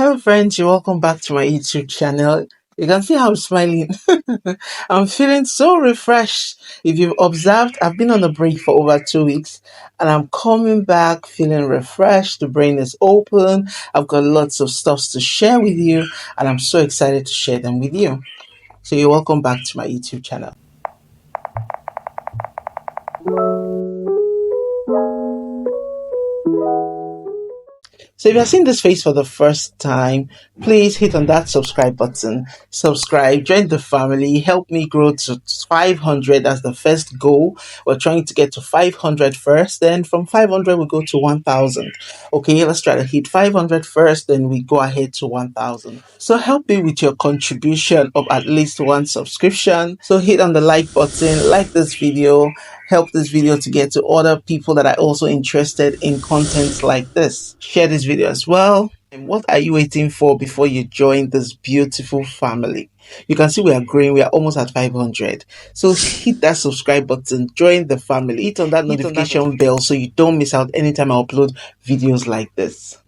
Hello friends, you're welcome back to my YouTube channel. You can see how I'm smiling. I'm feeling so refreshed. If you've observed, I've been on a break for over 2 weeks and I'm coming back feeling refreshed. The brain is open. I've got lots of stuff to share with you and I'm so excited to share them with you. So you're welcome back to my YouTube channel. So if you're seeing this face for the first time, please hit on that subscribe button. Subscribe, join the family, help me grow to 500 as the first goal. We're trying to get to 500 first, then from 500 we go to 1000. Okay, let's try to hit 500 first, then we go ahead to 1000. So help me with your contribution of at least one subscription. So hit on the like button, like this video, help this video to get to other people that are also interested in content like this. Share this video as well. And what are you waiting for before you join this beautiful family? You can see we are growing. We are almost at 500. So hit that subscribe button, join the family, hit on that notification bell so you don't miss out anytime I upload videos like this.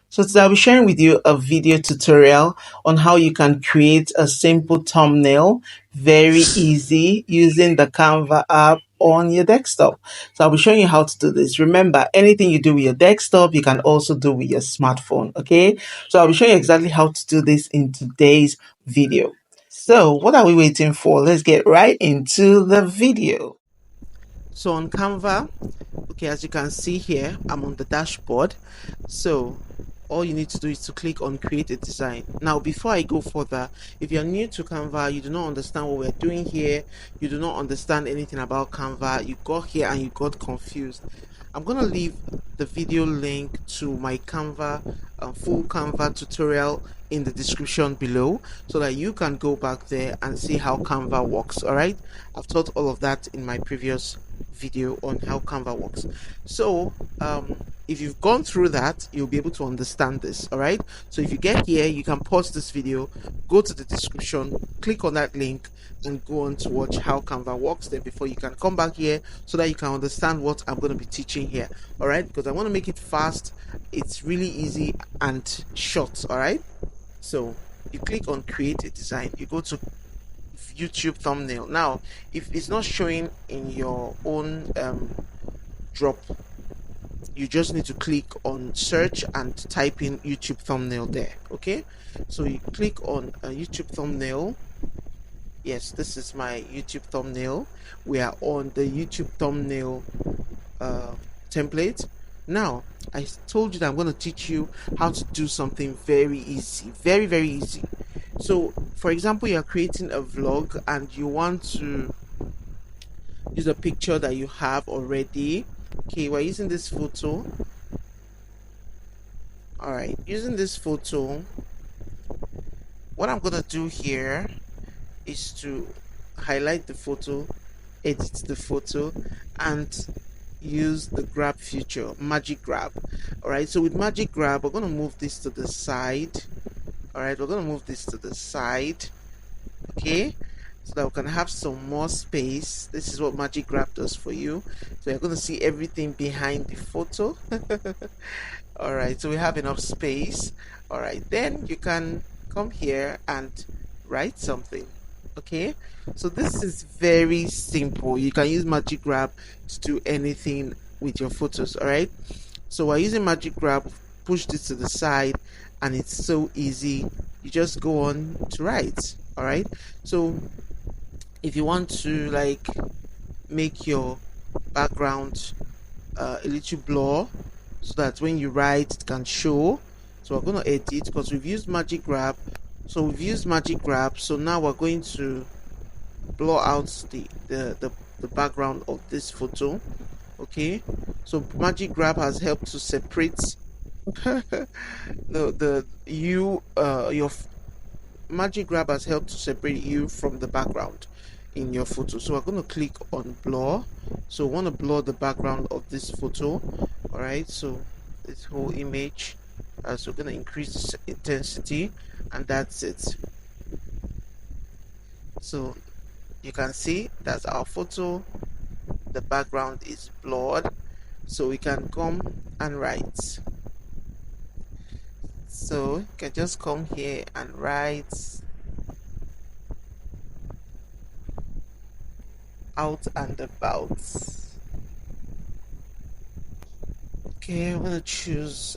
So today I'll be sharing with you a video tutorial on how you can create a simple thumbnail, very easy, using the Canva app on your desktop. So I'll be showing you how to do this. Remember, anything you do with your desktop, you can also do with your smartphone, okay? So I'll be showing you exactly how to do this in today's video. So what are we waiting for? Let's get right into the video. So on Canva, okay, as you can see here, I'm on the dashboard. So all you need to do is to click on create a design. Now before I go further, if you're new to Canva, you do not understand what we're doing here, you do not understand anything about Canva, you got here and you got confused, I'm gonna leave the video link to my Canva full Canva tutorial in the description below so that you can go back there and see how Canva works. All right, I've taught all of that in my previous video on how Canva works. So if you've gone through that, you'll be able to understand this. All right, so if you get here, you can pause this video, go to the description, click on that link and go on to watch how Canva works. Then before you can come back here so that you can understand what I'm going to be teaching here. All right, because I want to make it fast, it's really easy and short. All right, so you click on create a design, you go to YouTube thumbnail. Now if it's not showing in your own drop, you just need to click on search and type in YouTube thumbnail there. Okay, so you click on a YouTube thumbnail. Yes, this is my YouTube thumbnail. We are on the YouTube thumbnail template. Now I told you that I'm going to teach you how to do something very easy, very easy. So for example, you're creating a vlog and you want to use a picture that you have already. Okay, we're using this photo. All right, using this photo, what I'm gonna do here is to highlight the photo, edit the photo, and use the grab feature, magic grab. All right, so with magic grab, we're gonna move this to the side. All right, we're gonna move this to the side, okay, so that we can have some more space. This is what magic grab does for you. So you're going to see everything behind the photo. All right, so we have enough space. All right, then you can come here and write something. Okay, so this is very simple. You can use magic grab to do anything with your photos. All right, so we're using magic grab, push this to the side, and it's so easy. You just go on to write. All right, so if you want to like make your background a little blur so that when you write it can show, so we're going to edit because we've used magic grab. So we've used magic grab, so now we're going to blur out the background of this photo. Okay, so magic grab has helped to separate your magic grab has helped to separate you from the background in your photo. So we're going to click on blur. So we want to blur the background of this photo. All right, so this whole image, so we're going to increase the intensity, and that's it. So you can see that's our photo, the background is blurred, so we can come and write. So you can just come here and write out and about. Okay, I'm gonna choose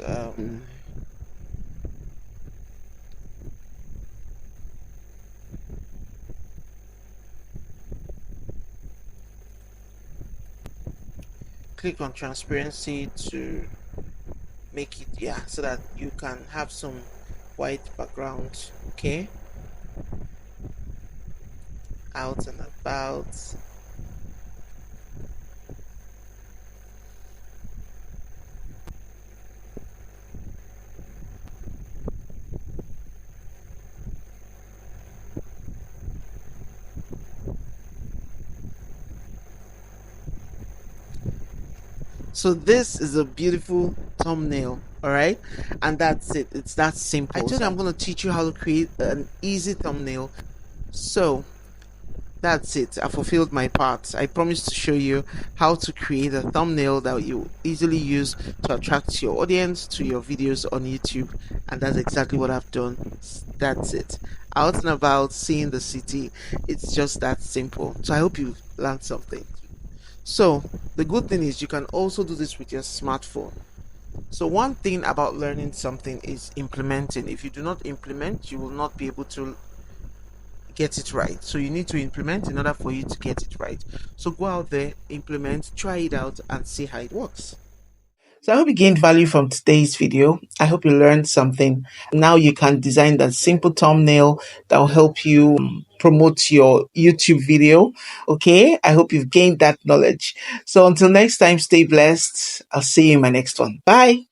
click on transparency to make it, yeah, so that you can have some white background. Okay, out and about. So this is a beautiful thumbnail, all right? And that's it. It's that simple. I told you I'm going to teach you how to create an easy thumbnail. So that's it. I fulfilled my part. I promised to show you how to create a thumbnail that you easily use to attract your audience to your videos on YouTube. And that's exactly what I've done. That's it. Out and about, seeing the city. It's just that simple. So I hope you learned something. So the good thing is you can also do this with your smartphone. So one thing about learning something is implementing. If you do not implement, you will not be able to get it right. So you need to implement in order for you to get it right. So go out there, implement, try it out, and see how it works. So I hope you gained value from today's video. I hope you learned something. Now you can design that simple thumbnail that will help you promote your YouTube video. Okay. I hope you've gained that knowledge. So until next time, stay blessed. I'll see you in my next one. Bye.